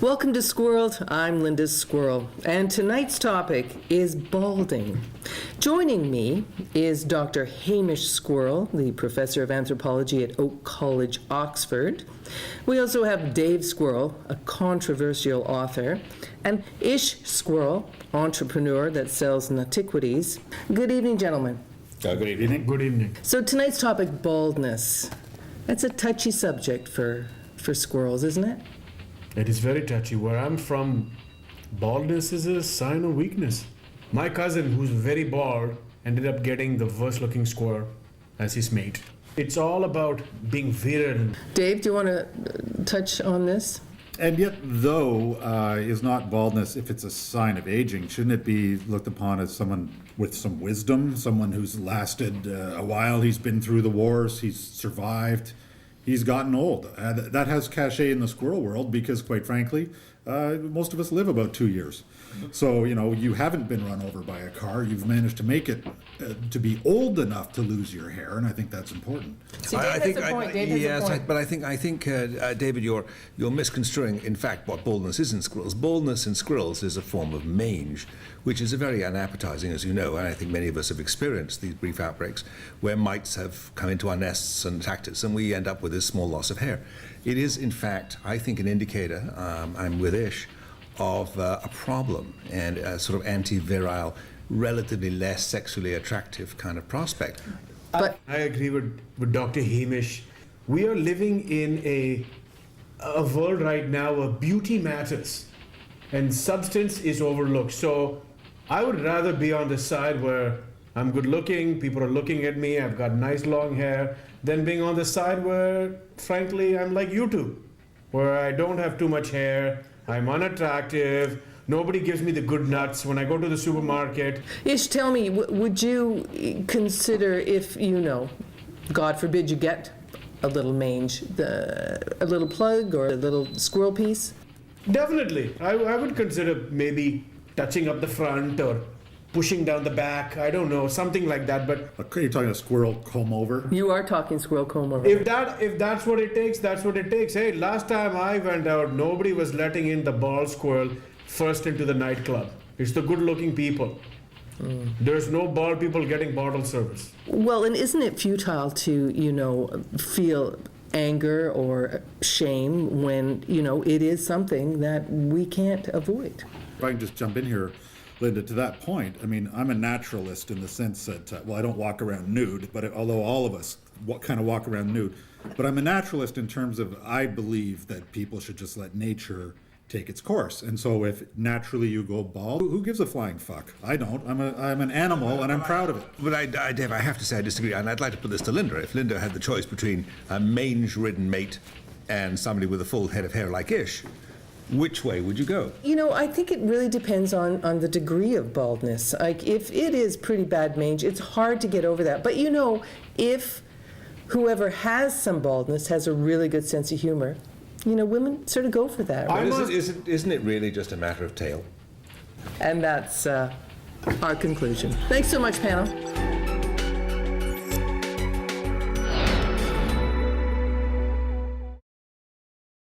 Welcome to Sqworld. I'm Linda Sqworld, and tonight's topic is balding. Joining me is Dr. Hamish Sqworld, the professor of anthropology at Oak College, Oxford. We also have Dave Sqworld, a controversial author, and Ish Sqworld, entrepreneur that sells antiquities. Good evening, gentlemen. Good evening. Good evening. So tonight's topic, baldness. That's a touchy subject for squirrels, isn't it? It is very touchy. Where I'm from, baldness is a sign of weakness. My cousin, who's very bald, ended up getting the worst looking squirrel as his mate. It's all about being virile. Dave, do you want to touch on this? And yet, though, is not baldness, if it's a sign of aging, shouldn't it be looked upon as someone with some wisdom, someone who's lasted a while, he's been through the wars, he's survived, he's gotten old. That has cachet in the squirrel world because, quite frankly, most of us live about 2 years. So, you haven't been run over by a car. You've managed to make it to be old enough to lose your hair, and I think that's important. See, Dave has a point. But I think, David, you're misconstruing, in fact, what baldness is in squirrels. Baldness in squirrels is a form of mange, which is a very unappetizing, as you know, and I think many of us have experienced these brief outbreaks where mites have come into our nests and attacked us, and we end up with this small loss of hair. It is, in fact, I think, an indicator, I'm with Ish, of a problem and a sort of antiviral, relatively less sexually attractive kind of prospect. But I agree with Dr. Hamish. We are living in a world right now where beauty matters and substance is overlooked. So I would rather be on the side where I'm good looking, people are looking at me, I've got nice long hair, than being on the side where, frankly, I'm like you two, where I don't have too much hair, I'm unattractive, nobody gives me the good nuts when I go to the supermarket. Ish, tell me, would you consider if, God forbid you get a little mange, a little plug or a little squirrel piece? Definitely. I would consider maybe touching up the front or pushing down the back. I don't know, something like that. But Are you talking a squirrel comb over? You are talking squirrel comb over. if that's what it takes, that's what it takes. Hey, last time I went out, nobody was letting in the bald squirrel first into the nightclub. It's the good-looking people. There's no bald people getting bottle service. Well, and isn't it futile to, feel anger or shame when, it is something that we can't avoid? If I can just jump in here, Linda, to that point, I'm a naturalist in the sense that, I don't walk around nude, but although all of us kind of walk around nude, but I'm a naturalist in terms of I believe that people should just let nature take its course. And so if naturally you go bald, who gives a flying fuck? I don't. I'm an animal and I'm proud of it. But Dave, I have to say I disagree, and I'd like to put this to Linda. If Linda had the choice between a mange-ridden mate and somebody with a full head of hair like Ish, which way would you go? I think it really depends on the degree of baldness. Like, if it is pretty bad mange, it's hard to get over that. But, if whoever has some baldness has a really good sense of humor, women sort of go for that. Right? Isn't it really just a matter of tail? And that's our conclusion. Thanks so much, panel.